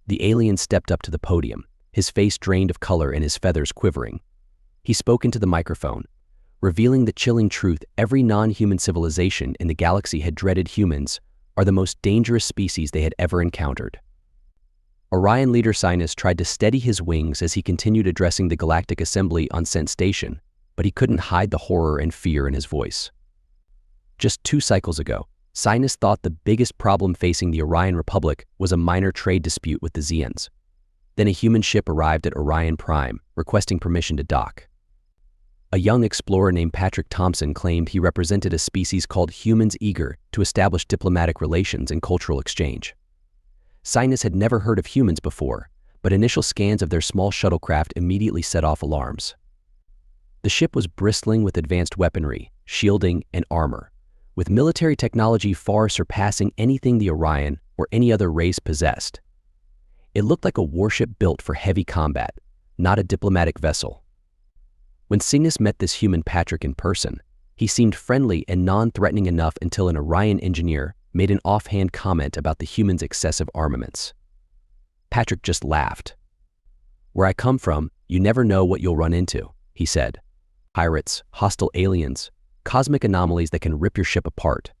The alien stepped up to the podium, his face drained of color and his feathers quivering. He spoke into the microphone, revealing the chilling truth: every non-human civilization in the galaxy had dreaded humans are the most dangerous species they had ever encountered. Orion leader Sinus tried to steady his wings as he continued addressing the Galactic Assembly on Cent Station, but he couldn't hide the horror and fear in his voice. Just 2 cycles ago, Sinus thought the biggest problem facing the Orion Republic was a minor trade dispute with the Zeons. Then a human ship arrived at Orion Prime, requesting permission to dock. A young explorer named Patrick Thompson claimed he represented a species called humans eager to establish diplomatic relations and cultural exchange. Sinus had never heard of humans before, but initial scans of their small shuttlecraft immediately set off alarms. The ship was bristling with advanced weaponry, shielding, and armor, with military technology far surpassing anything the Orion or any other race possessed. It looked like a warship built for heavy combat, not a diplomatic vessel. When Cygnus met this human Patrick in person, he seemed friendly and non-threatening enough until an Orion engineer made an offhand comment about the humans' excessive armaments. Patrick just laughed. "Where I come from, you never know what you'll run into," he said. "Pirates, hostile aliens, cosmic anomalies that can rip your ship apart.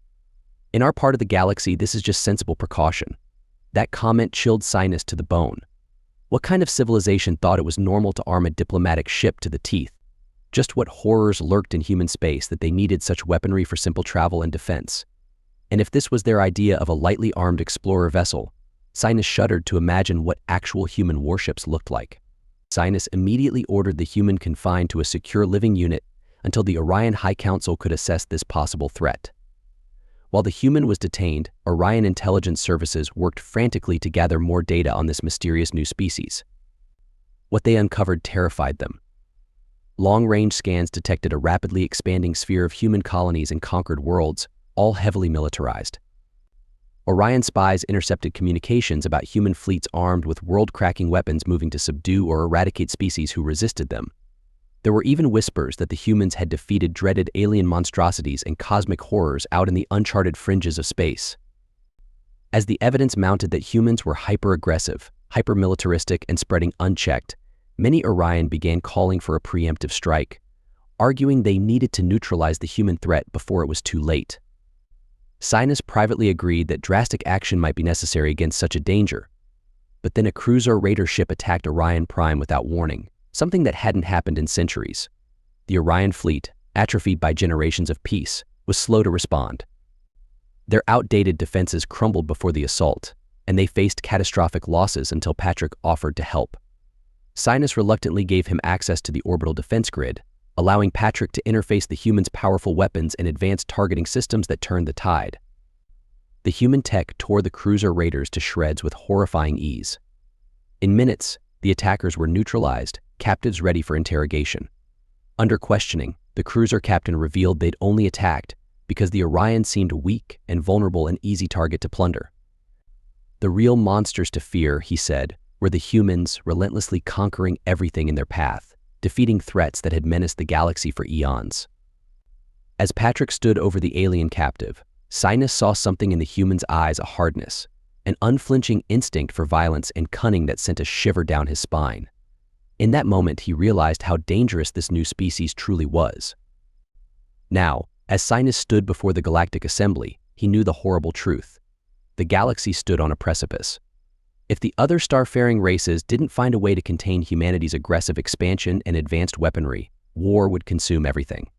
In our part of the galaxy, this is just sensible precaution." That comment chilled Sinus to the bone. What kind of civilization thought it was normal to arm a diplomatic ship to the teeth? Just what horrors lurked in human space that they needed such weaponry for simple travel and defense? And if this was their idea of a lightly armed explorer vessel, Sinus shuddered to imagine what actual human warships looked like. Sinus immediately ordered the human confined to a secure living unit until the Orion High Council could assess this possible threat. While the human was detained, Orion intelligence services worked frantically to gather more data on this mysterious new species. What they uncovered terrified them. Long-range scans detected a rapidly expanding sphere of human colonies in conquered worlds, all heavily militarized. Orion spies intercepted communications about human fleets armed with world-cracking weapons moving to subdue or eradicate species who resisted them. There were even whispers that the humans had defeated dreaded alien monstrosities and cosmic horrors out in the uncharted fringes of space. As the evidence mounted that humans were hyper-aggressive, hyper-militaristic, and spreading unchecked, many Orion began calling for a preemptive strike, arguing they needed to neutralize the human threat before it was too late. Sinus privately agreed that drastic action might be necessary against such a danger. But then a cruiser raider ship attacked Orion Prime without warning, something that hadn't happened in centuries. The Orion fleet, atrophied by generations of peace, was slow to respond. Their outdated defenses crumbled before the assault, and they faced catastrophic losses until Patrick offered to help. Sinus reluctantly gave him access to the orbital defense grid, allowing Patrick to interface the humans' powerful weapons and advanced targeting systems that turned the tide. The human tech tore the cruiser raiders to shreds with horrifying ease. In minutes, the attackers were neutralized, captives ready for interrogation. Under questioning, the cruiser captain revealed they'd only attacked because the Orion seemed weak and vulnerable, an easy target to plunder. The real monsters to fear, he said, were the humans relentlessly conquering everything in their path, defeating threats that had menaced the galaxy for eons. As Patrick stood over the alien captive, Sinus saw something in the human's eyes: a hardness, an unflinching instinct for violence and cunning that sent a shiver down his spine. In that moment, he realized how dangerous this new species truly was. Now, as Sinus stood before the Galactic Assembly, he knew the horrible truth. The galaxy stood on a precipice. If the other starfaring races didn't find a way to contain humanity's aggressive expansion and advanced weaponry, war would consume everything.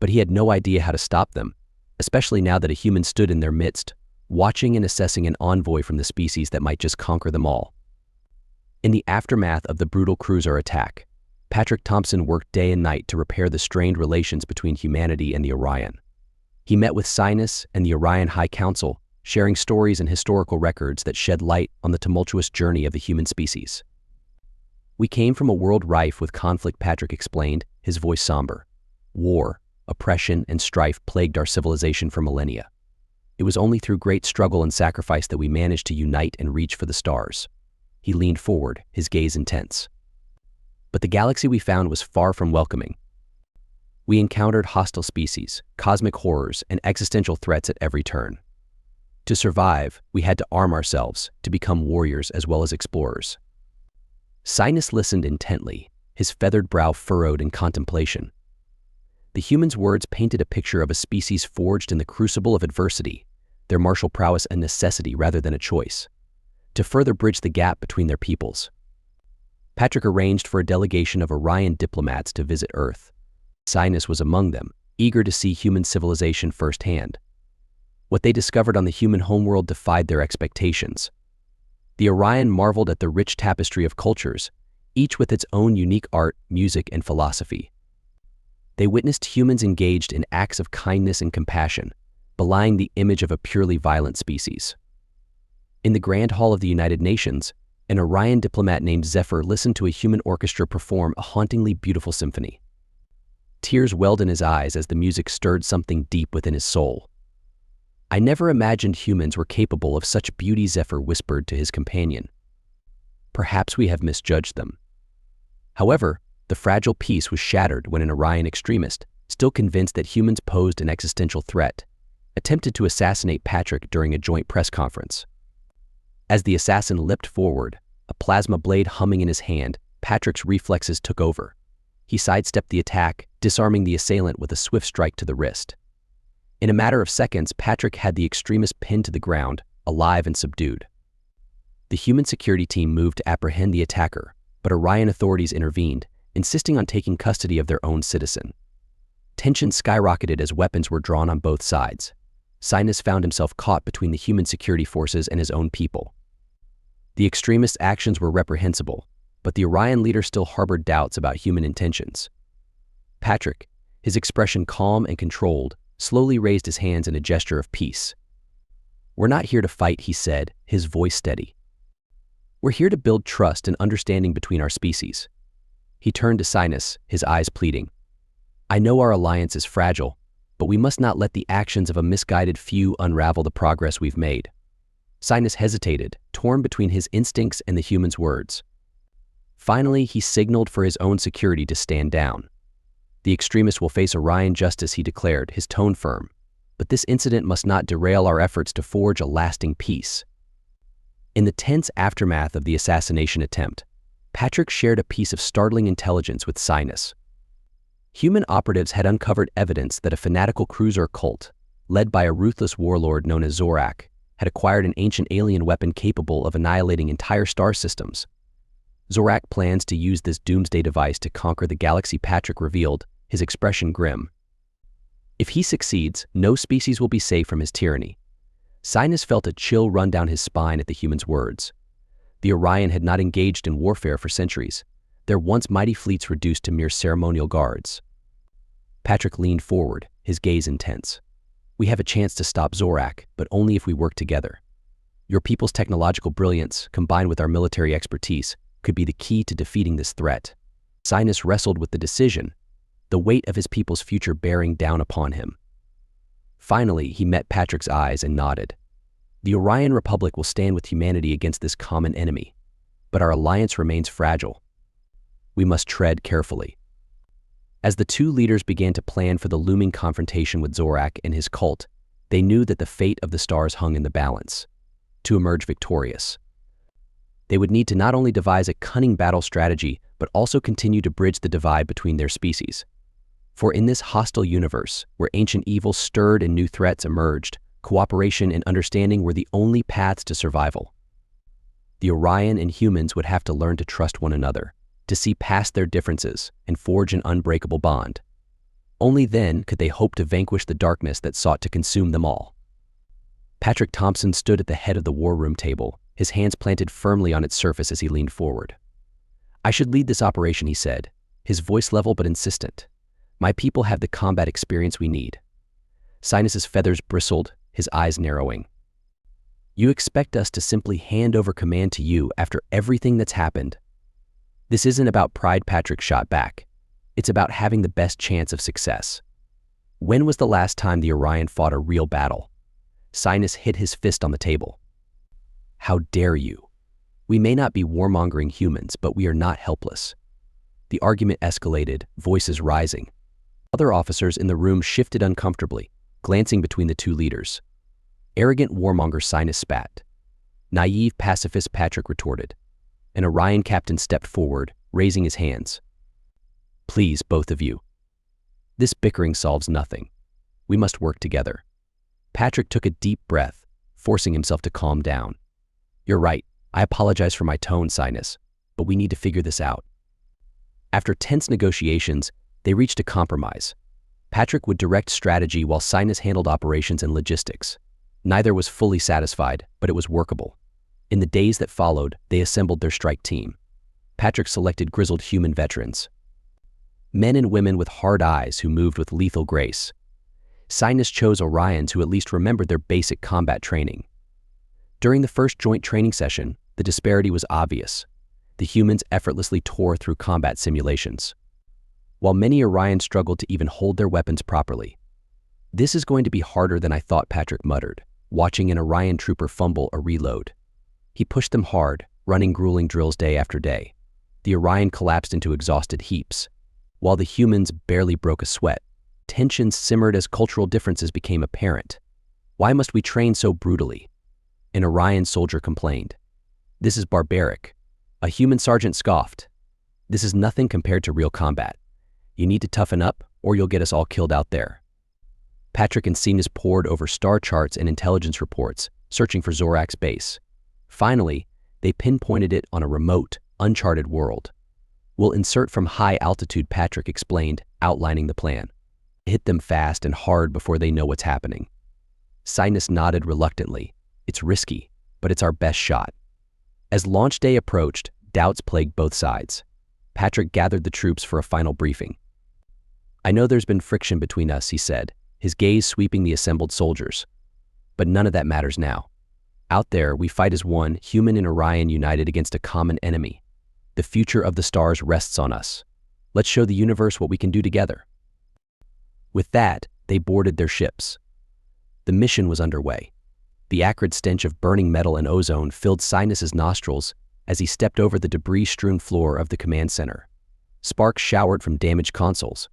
But he had no idea how to stop them, especially now that a human stood in their midst, watching and assessing an envoy from the species that might just conquer them all. In the aftermath of the brutal cruiser attack, Patrick Thompson worked day and night to repair the strained relations between humanity and the Orion. He met with Sinus and the Orion High Council, sharing stories and historical records that shed light on the tumultuous journey of the human species. "We came from a world rife with conflict," Patrick explained, his voice somber. "War, oppression, and strife plagued our civilization for millennia. It was only through great struggle and sacrifice that we managed to unite and reach for the stars." He leaned forward, his gaze intense. "But the galaxy we found was far from welcoming. We encountered hostile species, cosmic horrors, and existential threats at every turn. To survive, we had to arm ourselves, to become warriors as well as explorers. Sinus listened intently, his feathered brow furrowed in contemplation. The human's words painted a picture of a species forged in the crucible of adversity, their martial prowess a necessity rather than a choice. To further bridge the gap between their peoples, Patrick arranged for a delegation of Orion diplomats to visit Earth. Sinus was among them, eager to see human civilization firsthand. What they discovered on the human homeworld defied their expectations. The Orion marveled at the rich tapestry of cultures, each with its own unique art, music, and philosophy. They witnessed humans engaged in acts of kindness and compassion, belying the image of a purely violent species. In the Grand Hall of the United Nations, an Orion diplomat named Zephyr listened to a human orchestra perform a hauntingly beautiful symphony. Tears welled in his eyes as the music stirred something deep within his soul. "I never imagined humans were capable of such beauty," Zephyr whispered to his companion. "Perhaps we have misjudged them." However, the fragile peace was shattered when an Orion extremist, still convinced that humans posed an existential threat, attempted to assassinate Patrick during a joint press conference. As the assassin leapt forward, a plasma blade humming in his hand, Patrick's reflexes took over. He sidestepped the attack, disarming the assailant with a swift strike to the wrist. In a matter of seconds, Patrick had the extremist pinned to the ground, alive and subdued. The human security team moved to apprehend the attacker, but Orion authorities intervened, insisting on taking custody of their own citizen. Tension skyrocketed as weapons were drawn on both sides. Sinus found himself caught between the human security forces and his own people. The extremist's actions were reprehensible, but the Orion leader still harbored doubts about human intentions. Patrick, his expression calm and controlled, slowly raised his hands in a gesture of peace. "We're not here to fight," he said, his voice steady. "We're here to build trust and understanding between our species." He turned to Sinus, his eyes pleading. "I know our alliance is fragile, but we must not let the actions of a misguided few unravel the progress we've made." Sinus hesitated, torn between his instincts and the human's words. Finally, he signaled for his own security to stand down. "The extremist will face Orion justice," he declared, his tone firm. "But this incident must not derail our efforts to forge a lasting peace." In the tense aftermath of the assassination attempt, Patrick shared a piece of startling intelligence with Sinus. Human operatives had uncovered evidence that a fanatical cruiser cult, led by a ruthless warlord known as Zorak, had acquired an ancient alien weapon capable of annihilating entire star systems. Zorak plans to use this doomsday device to conquer the galaxy, Patrick revealed, his expression grim. If he succeeds, no species will be safe from his tyranny. Sinus felt a chill run down his spine at the human's words. The Orion had not engaged in warfare for centuries, their once mighty fleets reduced to mere ceremonial guards. Patrick leaned forward, his gaze intense. "We have a chance to stop Zorak, but only if we work together. Your people's technological brilliance, combined with our military expertise, could be the key to defeating this threat." Sinus wrestled with the decision, the weight of his people's future bearing down upon him. Finally, he met Patrick's eyes and nodded. "The Orion Republic will stand with humanity against this common enemy, but our alliance remains fragile. We must tread carefully." As the two leaders began to plan for the looming confrontation with Zorak and his cult, they knew that the fate of the stars hung in the balance. To emerge victorious, they would need to not only devise a cunning battle strategy, but also continue to bridge the divide between their species. For in this hostile universe, where ancient evils stirred and new threats emerged, cooperation and understanding were the only paths to survival. The Orion and humans would have to learn to trust one another, to see past their differences and forge an unbreakable bond. Only then could they hope to vanquish the darkness that sought to consume them all. Patrick Thompson stood at the head of the war room table, his hands planted firmly on its surface as he leaned forward. "I should lead this operation," he said, his voice level but insistent. "My people have the combat experience we need." Sinus's feathers bristled, his eyes narrowing. "You expect us to simply hand over command to you after everything that's happened?" "This isn't about pride," Patrick shot back. "It's about having the best chance of success. When was the last time the Orion fought a real battle?" Sinus hit his fist on the table. "How dare you? We may not be warmongering humans, but we are not helpless." The argument escalated, voices rising. Other officers in the room shifted uncomfortably, glancing between the two leaders. Arrogant warmonger Sinus spat. Naive pacifist Patrick retorted. An Orion captain stepped forward, raising his hands. Please, both of you. This bickering solves nothing. We must work together. Patrick took a deep breath, forcing himself to calm down. You're right. I apologize for my tone, Sinus, but we need to figure this out. After tense negotiations, they reached a compromise. Patrick would direct strategy while Sinus handled operations and logistics. Neither was fully satisfied, but it was workable. In the days that followed, they assembled their strike team. Patrick selected grizzled human veterans. Men and women with hard eyes who moved with lethal grace. Sinus chose Orions who at least remembered their basic combat training. During the first joint training session, the disparity was obvious. The humans effortlessly tore through combat simulations, while many Orions struggled to even hold their weapons properly. This is going to be harder than I thought, Patrick muttered, watching an Orion trooper fumble a reload. He pushed them hard, running grueling drills day after day. The Orion collapsed into exhausted heaps, while the humans barely broke a sweat. Tensions simmered as cultural differences became apparent. Why must we train so brutally? An Orion soldier complained. This is barbaric. A human sergeant scoffed. This is nothing compared to real combat. You need to toughen up, or you'll get us all killed out there. Patrick and Sinus pored over star charts and intelligence reports, searching for Zorak's base. Finally, they pinpointed it on a remote, uncharted world. We'll insert from high altitude, Patrick explained, outlining the plan. Hit them fast and hard before they know what's happening. Sinus nodded reluctantly. It's risky, but it's our best shot. As launch day approached, doubts plagued both sides. Patrick gathered the troops for a final briefing. I know there's been friction between us, he said, his gaze sweeping the assembled soldiers. But none of that matters now. Out there, we fight as one, human and Orion united against a common enemy. The future of the stars rests on us. Let's show the universe what we can do together. With that, they boarded their ships. The mission was underway. The acrid stench of burning metal and ozone filled Sinus's nostrils as he stepped over the debris-strewn floor of the command center. Sparks showered from damaged consoles,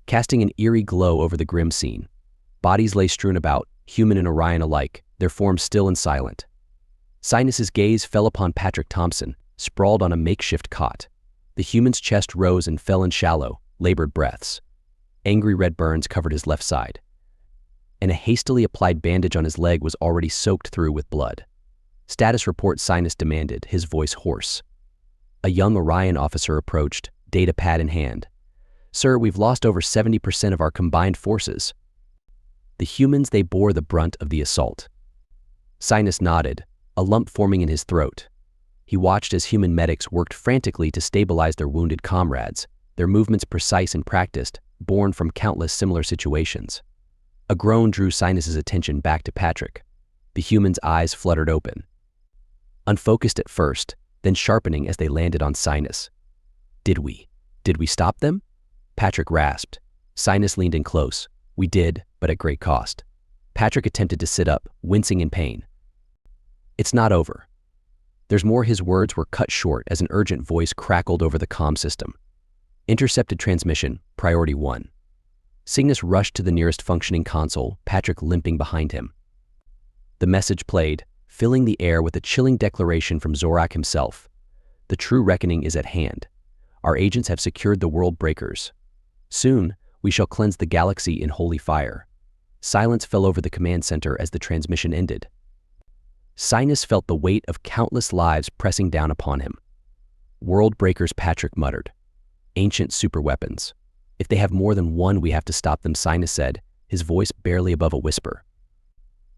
casting an eerie glow over the grim scene. Bodies lay strewn about, human and Orion alike, their forms still and silent. Sinus's gaze fell upon Patrick Thompson, sprawled on a makeshift cot. The human's chest rose and fell in shallow, labored breaths. Angry red burns covered his left side, and a hastily applied bandage on his leg was already soaked through with blood. Status report, Sinus demanded, his voice hoarse. A young Orion officer approached, data pad in hand. Sir, we've lost over 70% of our combined forces. The humans, they bore the brunt of the assault. Sinus nodded, a lump forming in his throat. He watched as human medics worked frantically to stabilize their wounded comrades, their movements precise and practiced, born from countless similar situations. A groan drew Sinus's attention back to Patrick. The human's eyes fluttered open, unfocused at first, then sharpening as they landed on Sinus. Did we stop them? Patrick rasped. Sinus leaned in close. We did, but at great cost. Patrick attempted to sit up, wincing in pain. It's not over. There's more. His words were cut short as an urgent voice crackled over the comm system. Intercepted transmission, priority 1. Cygnus rushed to the nearest functioning console, Patrick limping behind him. The message played, filling the air with a chilling declaration from Zorak himself. The true reckoning is at hand. Our agents have secured the world breakers. Soon, we shall cleanse the galaxy in holy fire. Silence fell over the command center as the transmission ended. Sinus felt the weight of countless lives pressing down upon him. World breakers, Patrick muttered. Ancient superweapons. If they have more than one, we have to stop them, Sinus said, his voice barely above a whisper.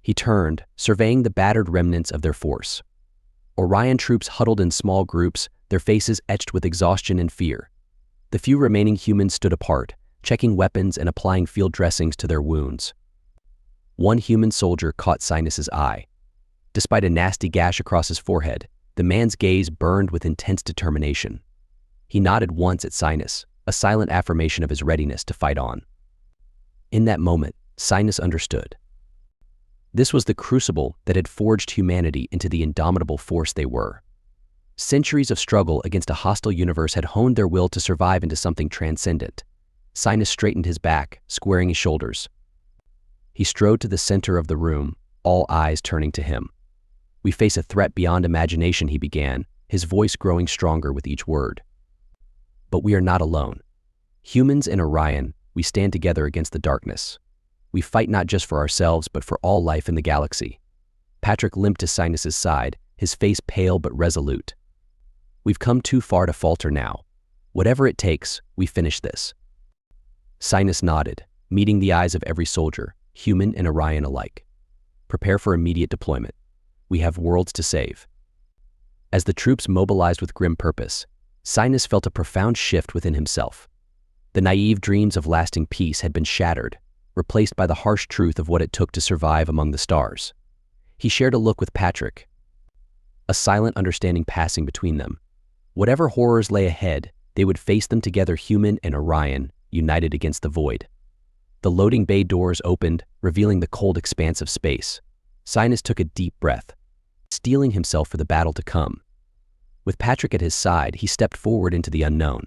He turned, surveying the battered remnants of their force. Orion troops huddled in small groups, their faces etched with exhaustion and fear. The few remaining humans stood apart, checking weapons and applying field dressings to their wounds. One human soldier caught Sinus's eye. Despite a nasty gash across his forehead, the man's gaze burned with intense determination. He nodded once at Sinus, a silent affirmation of his readiness to fight on. In that moment, Sinus understood. This was the crucible that had forged humanity into the indomitable force they were. Centuries of struggle against a hostile universe had honed their will to survive into something transcendent. Sinus straightened his back, squaring his shoulders. He strode to the center of the room, all eyes turning to him. "We face a threat beyond imagination," he began, his voice growing stronger with each word. "But we are not alone. Humans in Orion, we stand together against the darkness. We fight not just for ourselves, but for all life in the galaxy." Patrick limped to Sinus's side, his face pale but resolute. "We've come too far to falter now. Whatever it takes, we finish this." Sinus nodded, meeting the eyes of every soldier, human and Orion alike. "Prepare for immediate deployment. We have worlds to save." As the troops mobilized with grim purpose, Sinus felt a profound shift within himself. The naive dreams of lasting peace had been shattered, replaced by the harsh truth of what it took to survive among the stars. He shared a look with Patrick, a silent understanding passing between them. Whatever horrors lay ahead, they would face them together, human and Orion, united against the void. The loading bay doors opened, revealing the cold expanse of space. Sinus took a deep breath, steeling himself for the battle to come. With Patrick at his side, he stepped forward into the unknown.